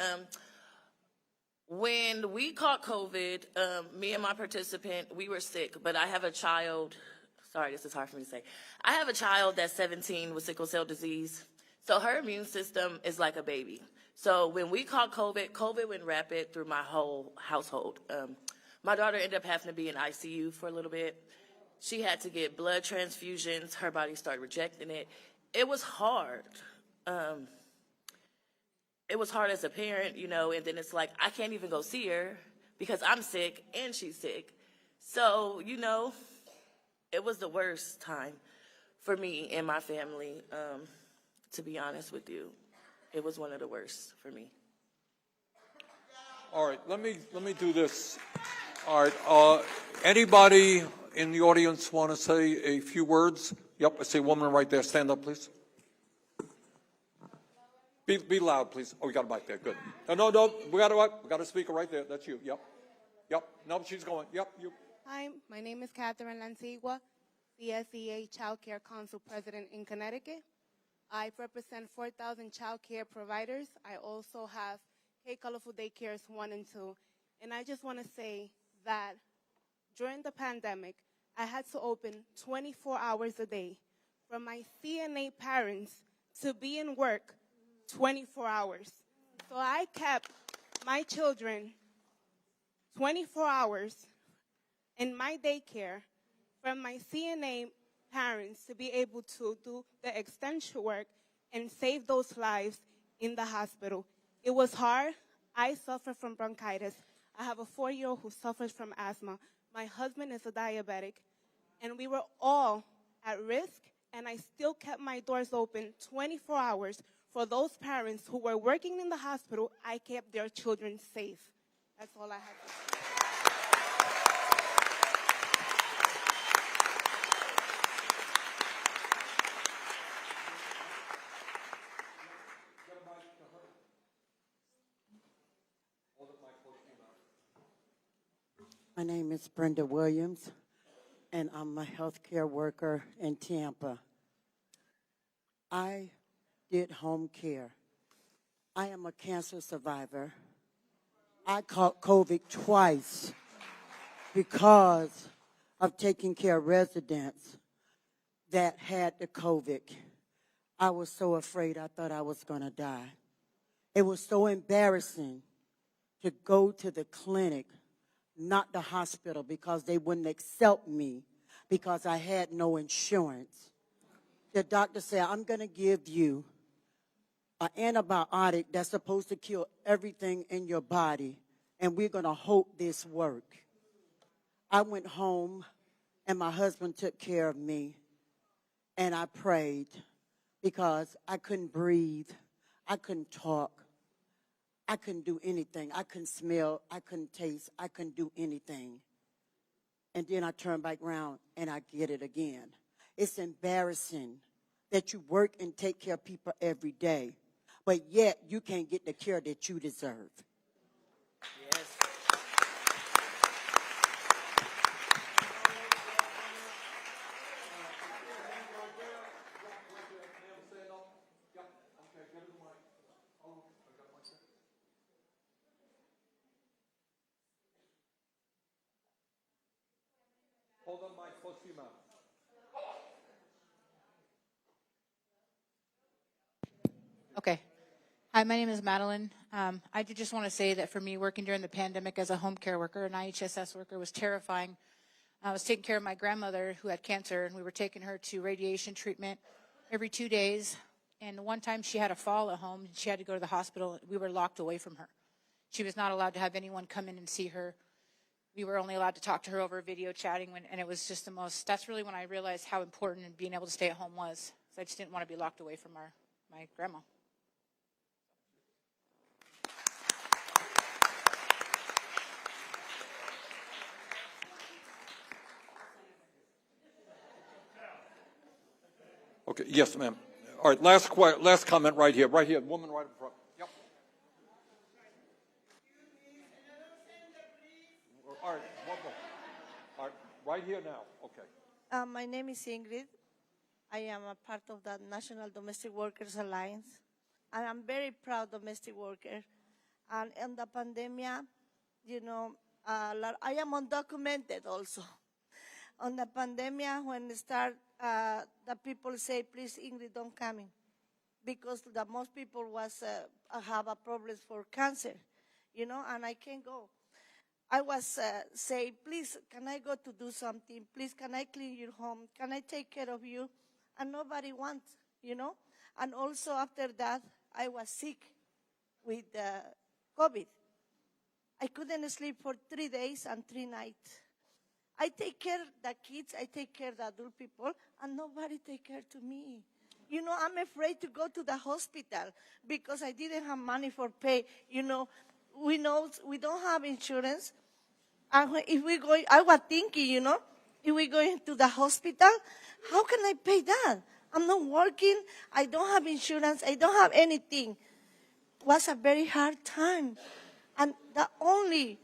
When we caught COVID, me and my participant, we were sick, but I have a child. Sorry, this is hard for me to say. I have a child that's 17 with sickle cell disease. So her immune system is like a baby. So when we caught COVID, COVID went rapid through my whole household. My daughter ended up having to be in ICU for a little bit. She had to get blood transfusions. Her body started rejecting it. It was hard. It was hard as a parent, you know, and then it's like, I can't even go see her because I'm sick and she's sick. So, you know, it was the worst time for me and my family, to be honest with you. It was one of the worst for me. All right, let me do this. All right, anybody in the audience want to say a few words? Yep, I see a woman right there. Stand up, please. Be loud, please. Oh, we got a mic there. Good. No. We got a speaker right there. That's you. Yep. No, she's going. Yep, you. Hi, my name is Catherine Lantigua, CSEA Child Care Council President in Connecticut. I represent 4,000 child care providers. I also have K Colorful Daycares 1 and 2. And I just want to say that during the pandemic, I had to open 24 hours a day for my CNA parents to be in work 24 hours. So I kept my children 24 hours in my daycare from my CNA parents to be able to do the extension work and save those lives in the hospital. It was hard. I suffer from bronchitis. I have a 4-year-old who suffers from asthma. My husband is a diabetic, and we were all at risk, and I still kept my doors open 24 hours for those parents who were working in the hospital. I kept their children safe. That's all I had to say. My name is Brenda Williams, and I'm a healthcare worker in Tampa. I did home care. I am a cancer survivor. I caught COVID twice because of taking care of residents that had the COVID. I was so afraid I thought I was going to die. It was so embarrassing to go to the clinic, not the hospital, because they wouldn't accept me because I had no insurance. The doctor said, I'm going to give you an antibiotic that's supposed to kill everything in your body, and we're going to hope this works. I went home, and my husband took care of me, and I prayed because I couldn't breathe. I couldn't talk. I couldn't do anything. I couldn't smell. I couldn't taste. I couldn't do anything. And then I turn back around and I get it again. It's embarrassing that you work and take care of people every day, but yet you can't get the care that you deserve. Yes. Hold on, Mike, close to your mouth. Okay. Hi, my name is Madeline. I did just want to say that for me, working during the pandemic as a home care worker, an IHSS worker, was terrifying. I was taking care of my grandmother who had cancer, and we were taking her to radiation treatment every 2 days. And one time she had a fall at home, and she had to go to the hospital. We were locked away from her. She was not allowed to have anyone come in and see her. We were only allowed to talk to her over video chatting, and it was just that's really when I realized how important being able to stay at home was. So I just didn't want to be locked away from my grandma. Okay, yes, ma'am. All right, last comment right here, woman right in front. Yep. All right, one more. All right, right here now, okay. My name is Ingrid. I am a part of the National Domestic Workers Alliance, and I'm very proud domestic worker. And in the pandemic, I am undocumented also. On the pandemic, when it started, the people say, please, Ingrid, don't come in. Because the most people have a problem for cancer, and I can't go. I was say, please, can I go to do something? Please, can I clean your home? Can I take care of you? And nobody wants, And also after that, I was sick with COVID. I couldn't sleep for 3 days and 3 nights. I take care of the kids, I take care of the adult people, and nobody take care to me. I'm afraid to go to the hospital because I didn't have money for pay. We know we don't have insurance. And if we go, I was thinking, if we go into the hospital, how can I pay that? I'm not working, I don't have insurance, I don't have anything. It was a very hard time. And the only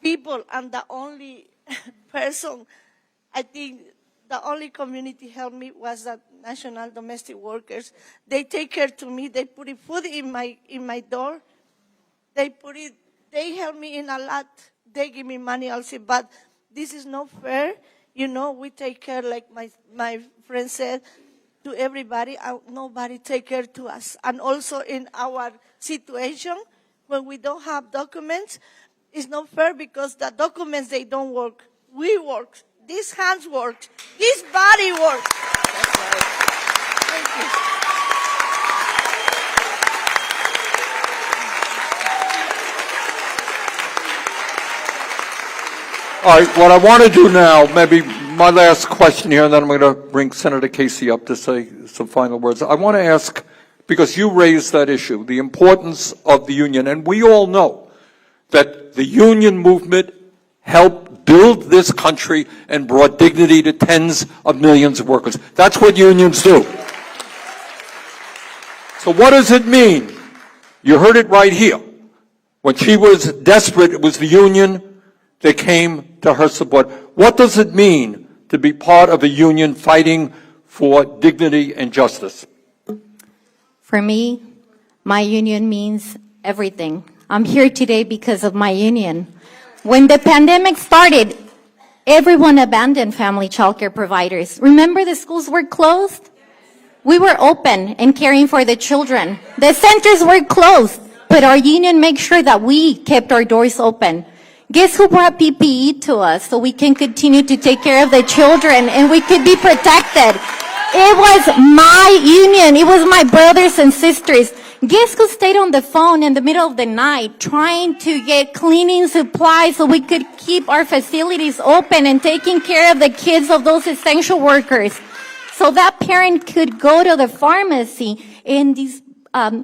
people and the only person, I think the only community helped me was the National Domestic Workers. They take care to me. They put food in my door. They help me in a lot. They give me money also, but this is not fair. We take care, like my friend said, to everybody. Nobody take care to us. And also in our situation, when we don't have documents, it's not fair because the documents, they don't work. We work. These hands work. This body works. That's right. Thank you. All right, what I want to do now, maybe my last question here, and then I'm going to bring Senator Casey up to say some final words. I want to ask, because you raised that issue, the importance of the union, and we all know that the union movement helped build this country and brought dignity to tens of millions of workers. That's what unions do. So what does it mean? You heard it right here. When she was desperate, it was the union that came to her support. What does it mean to be part of a union fighting for dignity and justice? For me, my union means everything. I'm here today because of my union. When the pandemic started, everyone abandoned family childcare providers. Remember the schools were closed? We were open and caring for the children. The centers were closed, but our union made sure that we kept our doors open. Guess who brought PPE to us so we can continue to take care of the children and we could be protected? It was my union. It was my brothers and sisters. Guess who stayed on the phone in the middle of the night trying to get cleaning supplies so we could keep our facilities open and taking care of the kids of those essential workers? So that parent could go to the pharmacy and these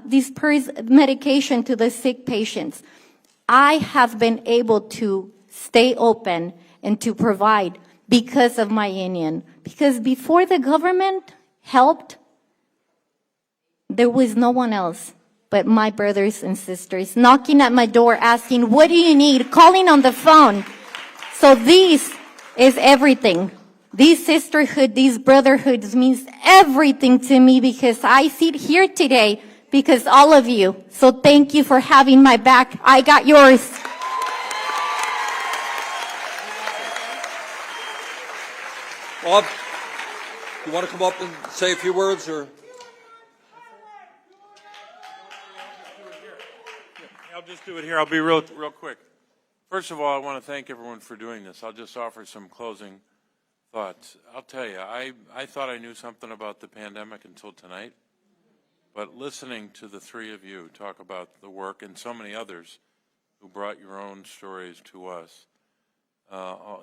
disperse medication to the sick patients. I have been able to stay open and to provide because of my union. Because before the government helped, there was no one else but my brothers and sisters knocking at my door asking, what do you need? Calling on the phone. So this is everything. This sisterhood, these brotherhoods means everything to me because I sit here today because all of you. So thank you for having my back. I got yours. Bob, you want to come up and say a few words, or? I'll just do it here. I'll be real quick. First of all, I want to thank everyone for doing this. I'll just offer some closing thoughts. I'll tell you, I thought I knew something about the pandemic until tonight, but listening to the three of you talk about the work and so many others who brought your own stories to us,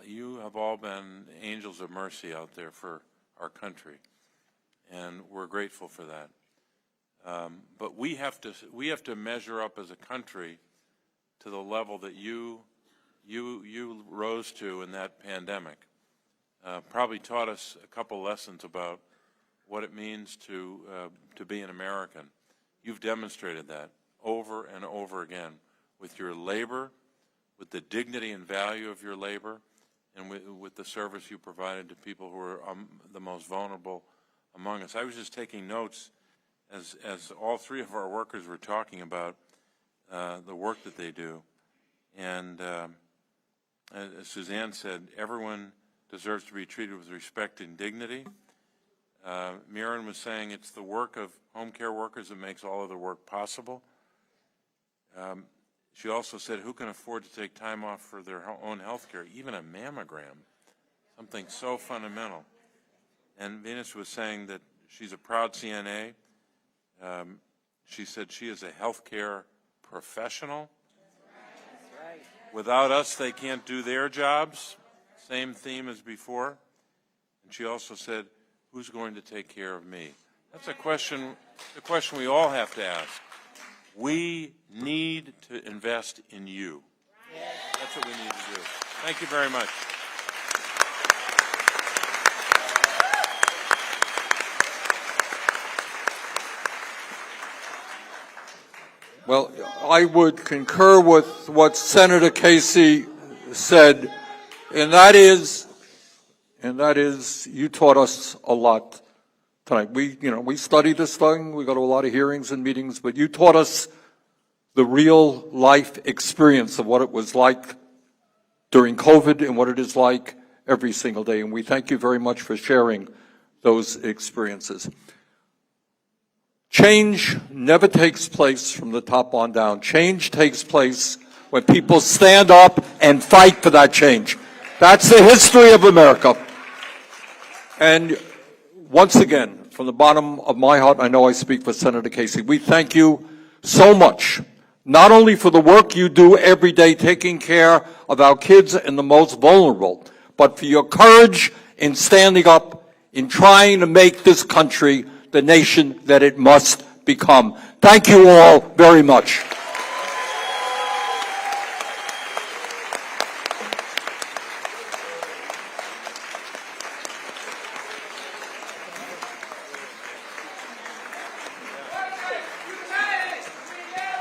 you have all been angels of mercy out there for our country, and we're grateful for that. But we have to measure up as a country to the level that you rose to in that pandemic. Probably taught us a couple lessons about what it means to be an American. You've demonstrated that over and over again with your labor, with the dignity and value of your labor, and with the service you provided to people who are the most vulnerable among us. I was just taking notes as all three of our workers were talking about the work that they do. And as Suzanne said, everyone deserves to be treated with respect and dignity. Mirren was saying it's the work of home care workers that makes all of the work possible. She also said, who can afford to take time off for their own health care, even a mammogram, something so fundamental. And Venus was saying that she's a proud CNA. She said she is a healthcare professional. That's right. Without us, they can't do their jobs. Same theme as before. And she also said, who's going to take care of me? That's the question we all have to ask. We need to invest in you. That's what we need to do. Thank you very much. Well, I would concur with what Senator Casey said, and that is, you taught us a lot tonight. We study this thing, we go to a lot of hearings and meetings, but you taught us the real life experience of what it was like during COVID and what it is like every single day, and we thank you very much for sharing those experiences. Change never takes place from the top on down. Change takes place when people stand up and fight for that change. That's the history of America. And once again, from the bottom of my heart, I know I speak for Senator Casey, we thank you so much, not only for the work you do every day taking care of our kids and the most vulnerable, but for your courage in standing up, in trying to make this country the nation that it must become. Thank you all very much.